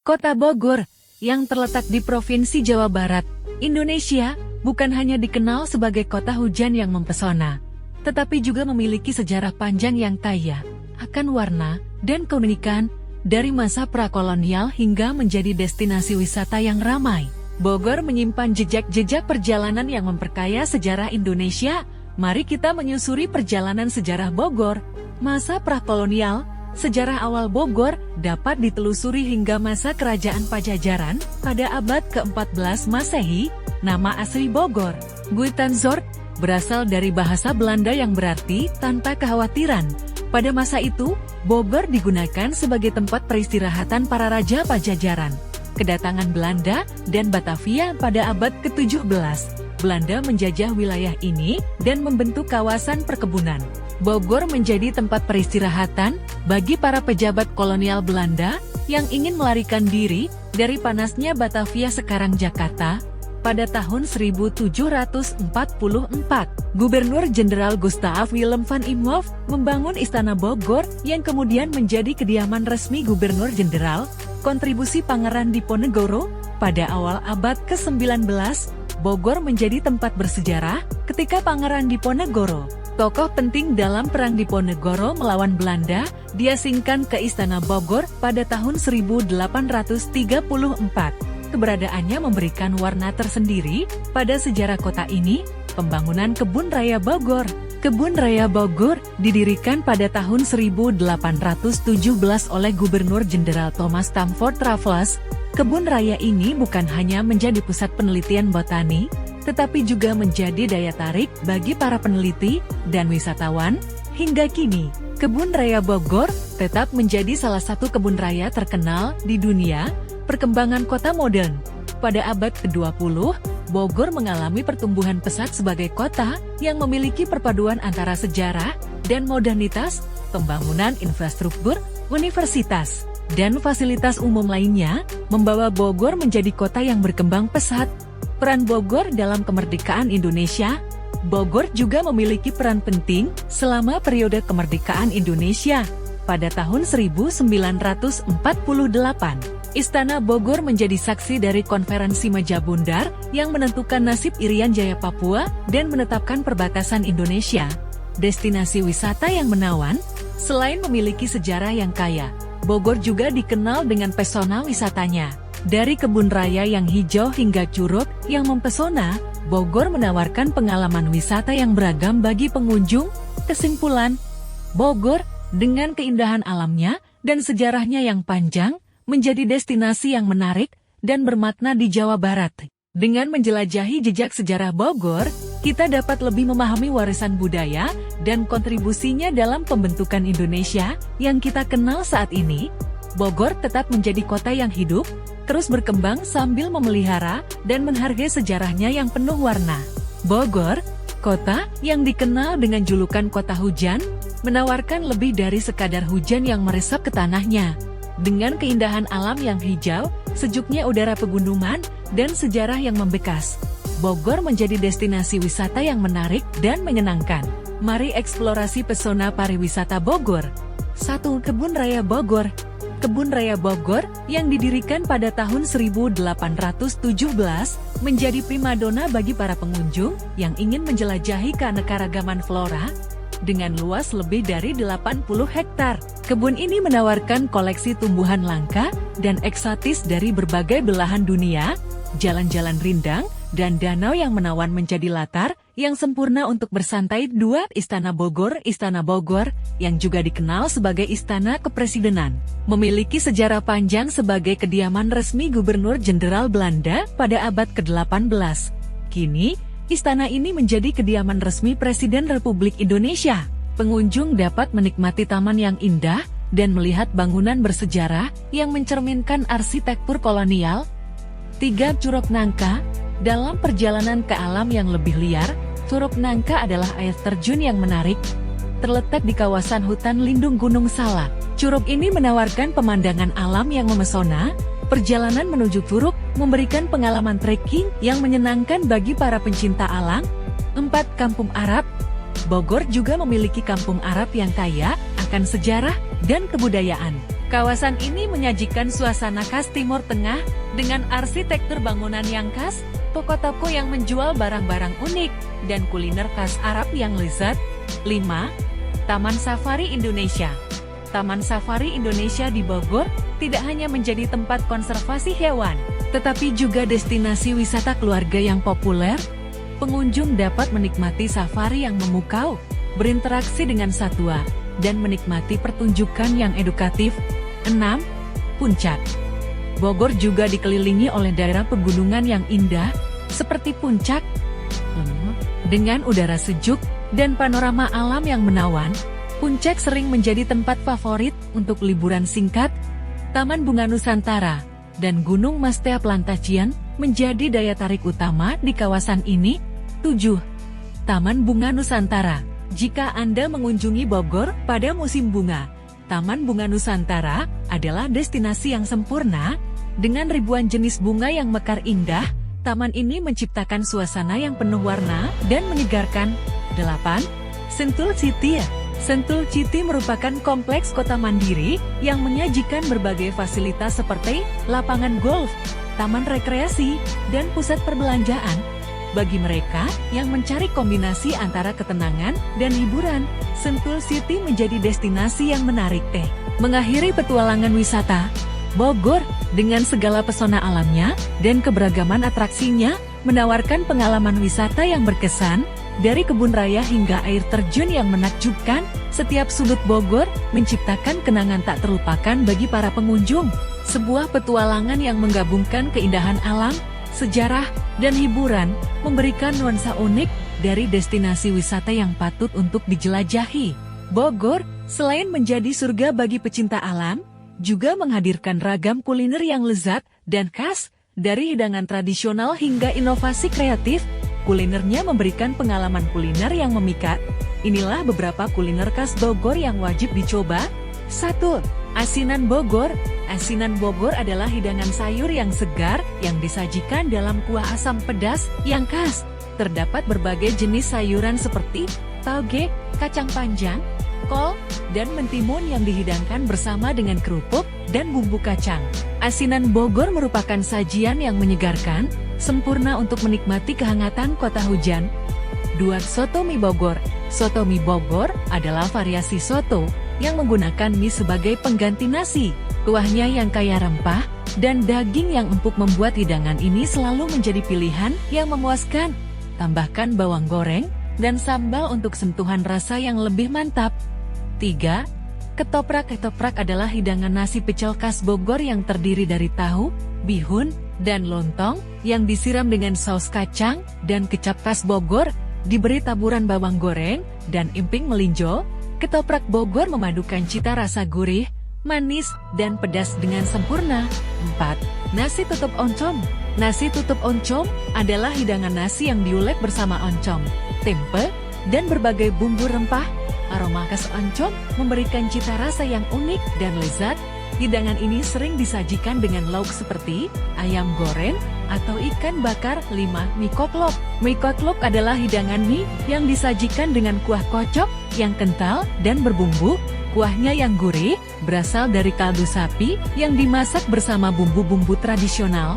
Kota Bogor, yang terletak di Provinsi Jawa Barat, Indonesia, bukan hanya dikenal sebagai kota hujan yang mempesona, tetapi juga memiliki sejarah panjang yang kaya akan warna dan keunikan, dari masa prakolonial hingga menjadi destinasi wisata yang ramai. Bogor menyimpan jejak-jejak perjalanan yang memperkaya sejarah Indonesia. Mari kita menyusuri perjalanan sejarah Bogor. Masa prakolonial, sejarah awal Bogor dapat ditelusuri hingga masa Kerajaan Pajajaran pada abad ke-14 Masehi. Nama asli Bogor, Buitenzorg, berasal dari bahasa Belanda yang berarti tanpa kekhawatiran. Pada masa itu, Bogor digunakan sebagai tempat peristirahatan para raja Pajajaran. Kedatangan Belanda dan Batavia pada abad ke-17, Belanda menjajah wilayah ini dan membentuk kawasan perkebunan. Bogor menjadi tempat peristirahatan bagi para pejabat kolonial Belanda yang ingin melarikan diri dari panasnya Batavia sekarang Jakarta. Pada tahun 1744, Gubernur Jenderal Gustav Willem van Imhoff membangun Istana Bogor yang kemudian menjadi kediaman resmi Gubernur Jenderal. Kontribusi Pangeran Diponegoro pada awal abad ke-19, Bogor menjadi tempat bersejarah ketika Pangeran Diponegoro, tokoh penting dalam Perang Diponegoro melawan Belanda, diasingkan ke Istana Bogor pada tahun 1834. Keberadaannya memberikan warna tersendiri pada sejarah kota ini. Pembangunan Kebun Raya Bogor. Kebun Raya Bogor didirikan pada tahun 1817 oleh Gubernur Jenderal Thomas Stamford Raffles. Kebun raya ini bukan hanya menjadi pusat penelitian botani, tetapi juga menjadi daya tarik bagi para peneliti dan wisatawan. Hingga kini, Kebun Raya Bogor tetap menjadi salah satu kebun raya terkenal di dunia. Perkembangan kota modern. Pada abad ke-20, Bogor mengalami pertumbuhan pesat sebagai kota yang memiliki perpaduan antara sejarah dan modernitas. Pembangunan infrastruktur, universitas, dan fasilitas umum lainnya membawa Bogor menjadi kota yang berkembang pesat. Peran Bogor dalam kemerdekaan Indonesia. Bogor juga memiliki peran penting selama periode kemerdekaan Indonesia. Pada tahun 1948, Istana Bogor menjadi saksi dari Konferensi Meja Bundar yang menentukan nasib Irian Jaya Papua dan menetapkan perbatasan Indonesia. Destinasi wisata yang menawan. Selain memiliki sejarah yang kaya, Bogor juga dikenal dengan pesona wisatanya. Dari kebun raya yang hijau hingga curug yang mempesona, Bogor menawarkan pengalaman wisata yang beragam bagi pengunjung. Kesimpulan, Bogor, dengan keindahan alamnya dan sejarahnya yang panjang, menjadi destinasi yang menarik dan bermakna di Jawa Barat. Dengan menjelajahi jejak sejarah Bogor, kita dapat lebih memahami warisan budaya dan kontribusinya dalam pembentukan Indonesia yang kita kenal saat ini. Bogor tetap menjadi kota yang hidup, terus berkembang sambil memelihara dan menghargai sejarahnya yang penuh warna. Bogor, kota yang dikenal dengan julukan kota hujan, menawarkan lebih dari sekadar hujan yang meresap ke tanahnya. Dengan keindahan alam yang hijau, sejuknya udara pegunungan, dan sejarah yang membekas, Bogor menjadi destinasi wisata yang menarik dan menyenangkan. Mari eksplorasi pesona pariwisata Bogor. 1. Kebun Raya Bogor. Kebun Raya Bogor, yang didirikan pada tahun 1817, menjadi primadona bagi para pengunjung yang ingin menjelajahi keanekaragaman flora. Dengan luas lebih dari 80 hektar, kebun ini menawarkan koleksi tumbuhan langka dan eksotis dari berbagai belahan dunia. Jalan-jalan rindang dan danau yang menawan menjadi latar yang sempurna untuk bersantai. 2. Istana Bogor. Istana Bogor, yang juga dikenal sebagai Istana Kepresidenan, memiliki sejarah panjang sebagai kediaman resmi Gubernur Jenderal Belanda pada abad ke-18. Kini, istana ini menjadi kediaman resmi Presiden Republik Indonesia. Pengunjung dapat menikmati taman yang indah dan melihat bangunan bersejarah yang mencerminkan arsitektur kolonial. 3. Curug Nangka. Dalam perjalanan ke alam yang lebih liar, Curug Nangka adalah air terjun yang menarik. Terletak di kawasan hutan lindung Gunung Salak, curug ini menawarkan pemandangan alam yang memesona. Perjalanan menuju curug memberikan pengalaman trekking yang menyenangkan bagi para pencinta alam. 4. Kampung Arab. Bogor juga memiliki kampung Arab yang kaya akan sejarah dan kebudayaan. Kawasan ini menyajikan suasana khas Timur Tengah dengan arsitektur bangunan yang khas, toko-toko yang menjual barang-barang unik, dan kuliner khas Arab yang lezat. 5. Taman Safari Indonesia. Taman Safari Indonesia di Bogor tidak hanya menjadi tempat konservasi hewan, tetapi juga destinasi wisata keluarga yang populer. Pengunjung dapat menikmati safari yang memukau, berinteraksi dengan satwa, dan menikmati pertunjukan yang edukatif. 6. Puncak. Bogor juga dikelilingi oleh daerah pegunungan yang indah, seperti Puncak. Dengan udara sejuk dan panorama alam yang menawan, Puncak sering menjadi tempat favorit untuk liburan singkat. Taman Bunga Nusantara dan Gunung Mastea Plantacian menjadi daya tarik utama di kawasan ini. 7. Taman Bunga Nusantara. Jika Anda mengunjungi Bogor pada musim bunga, Taman Bunga Nusantara adalah destinasi yang sempurna. Dengan ribuan jenis bunga yang mekar indah, taman ini menciptakan suasana yang penuh warna dan menyegarkan. 8. Sentul City. Sentul City merupakan kompleks kota mandiri yang menyajikan berbagai fasilitas seperti lapangan golf, taman rekreasi, dan pusat perbelanjaan. Bagi mereka yang mencari kombinasi antara ketenangan dan hiburan, Sentul City menjadi destinasi yang menarik. Mengakhiri petualangan wisata, Bogor dengan segala pesona alamnya dan keberagaman atraksinya menawarkan pengalaman wisata yang berkesan. Dari kebun raya hingga air terjun yang menakjubkan, setiap sudut Bogor menciptakan kenangan tak terlupakan bagi para pengunjung. Sebuah petualangan yang menggabungkan keindahan alam, sejarah, dan hiburan, memberikan nuansa unik dari destinasi wisata yang patut untuk dijelajahi. Bogor, selain menjadi surga bagi pecinta alam, juga menghadirkan ragam kuliner yang lezat dan khas, dari hidangan tradisional hingga inovasi kreatif. Kulinernya memberikan pengalaman kuliner yang memikat. Inilah beberapa kuliner khas Bogor yang wajib dicoba. 1. Asinan Bogor. Asinan Bogor adalah hidangan sayur yang segar yang disajikan dalam kuah asam pedas yang khas. Terdapat berbagai jenis sayuran seperti tauge, kacang panjang, kol, dan mentimun yang dihidangkan bersama dengan kerupuk dan bumbu kacang. Asinan Bogor merupakan sajian yang menyegarkan, sempurna untuk menikmati kehangatan kota hujan. 2. Soto mie Bogor. Soto mie Bogor adalah variasi soto yang menggunakan mie sebagai pengganti nasi. Kuahnya yang kaya rempah dan daging yang empuk membuat hidangan ini selalu menjadi pilihan yang memuaskan. Tambahkan bawang goreng dan sambal untuk sentuhan rasa yang lebih mantap. 3. Ketoprak. Ketoprak adalah hidangan nasi pecel khas Bogor yang terdiri dari tahu, bihun, dan lontong yang disiram dengan saus kacang dan kecap khas Bogor, diberi taburan bawang goreng dan emping melinjo. Ketoprak Bogor memadukan cita rasa gurih, manis, dan pedas dengan sempurna. 4. Nasi tutup oncom. Nasi tutup oncom adalah hidangan nasi yang diulek bersama oncom, tempe, dan berbagai bumbu rempah. Aroma khas oncom memberikan cita rasa yang unik dan lezat. Hidangan ini sering disajikan dengan lauk seperti ayam goreng atau ikan bakar. 5. Mie koklok. Mie koklok adalah hidangan mie yang disajikan dengan kuah kocok yang kental dan berbumbu. Kuahnya yang gurih berasal dari kaldu sapi yang dimasak bersama bumbu-bumbu tradisional,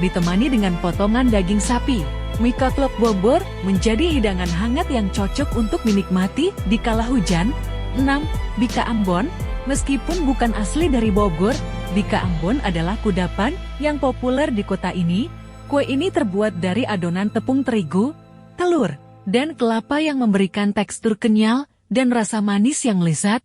ditemani dengan potongan daging sapi. Mie koklok Bogor menjadi hidangan hangat yang cocok untuk dinikmati di kala hujan. 6. Bika Ambon. Meskipun bukan asli dari Bogor, Bika Ambon adalah kudapan yang populer di kota ini. Kue ini terbuat dari adonan tepung terigu, telur, dan kelapa yang memberikan tekstur kenyal dan rasa manis yang lezat.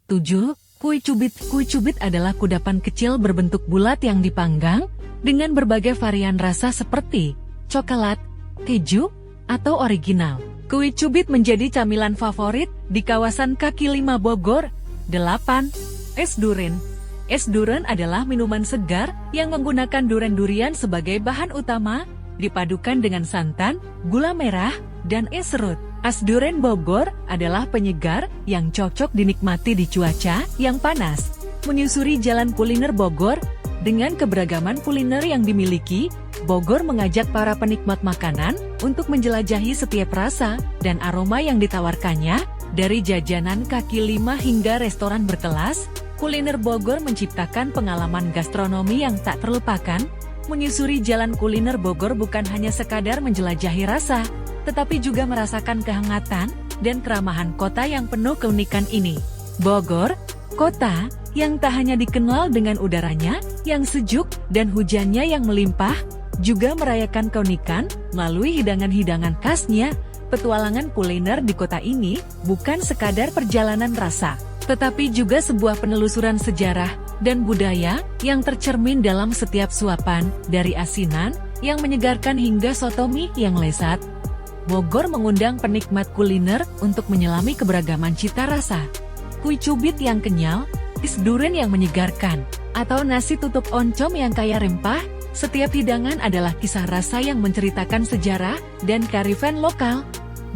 7. Kue cubit. Kue cubit adalah kudapan kecil berbentuk bulat yang dipanggang dengan berbagai varian rasa seperti coklat, keju, atau original. Kue cubit menjadi camilan favorit di kawasan kaki 5 Bogor. 8. Es duren. Es duren adalah minuman segar yang menggunakan duren-durian sebagai bahan utama, dipadukan dengan santan, gula merah, dan es serut. Es duren Bogor adalah penyegar yang cocok dinikmati di cuaca yang panas. Menyusuri jalan kuliner Bogor, dengan keberagaman kuliner yang dimiliki, Bogor mengajak para penikmat makanan untuk menjelajahi setiap rasa dan aroma yang ditawarkannya, dari jajanan kaki 5 hingga restoran berkelas. Kuliner Bogor menciptakan pengalaman gastronomi yang tak terlupakan. Menyusuri jalan kuliner Bogor bukan hanya sekadar menjelajahi rasa, tetapi juga merasakan kehangatan dan keramahan kota yang penuh keunikan ini. Bogor, kota yang tak hanya dikenal dengan udaranya yang sejuk dan hujannya yang melimpah, juga merayakan keunikan melalui hidangan-hidangan khasnya. Petualangan kuliner di kota ini bukan sekadar perjalanan rasa, tetapi juga sebuah penelusuran sejarah dan budaya yang tercermin dalam setiap suapan, dari asinan yang menyegarkan hingga soto mie yang lezat. Bogor mengundang penikmat kuliner untuk menyelami keberagaman cita rasa. Kue cubit yang kenyal, is durian yang menyegarkan, atau nasi tutup oncom yang kaya rempah, setiap hidangan adalah kisah rasa yang menceritakan sejarah dan kearifan lokal.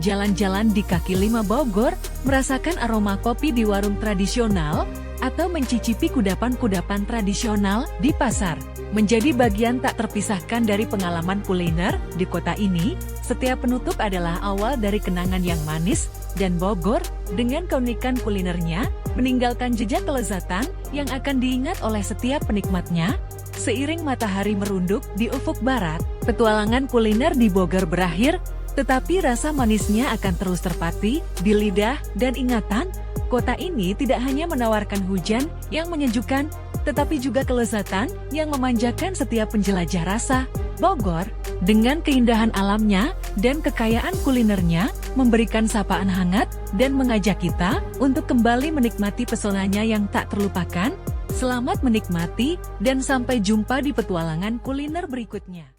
Jalan-jalan di kaki lima Bogor, merasakan aroma kopi di warung tradisional, atau mencicipi kudapan-kudapan tradisional di pasar, menjadi bagian tak terpisahkan dari pengalaman kuliner di kota ini. Setiap penutup adalah awal dari kenangan yang manis, dan Bogor, dengan keunikan kulinernya, meninggalkan jejak kelezatan yang akan diingat oleh setiap penikmatnya. Seiring matahari merunduk di ufuk barat, petualangan kuliner di Bogor berakhir, tetapi rasa manisnya akan terus terpati di lidah dan ingatan. Kota ini tidak hanya menawarkan hujan yang menyejukkan, tetapi juga kelezatan yang memanjakan setiap penjelajah rasa. Bogor, dengan keindahan alamnya dan kekayaan kulinernya, memberikan sapaan hangat dan mengajak kita untuk kembali menikmati pesonanya yang tak terlupakan. Selamat menikmati dan sampai jumpa di petualangan kuliner berikutnya.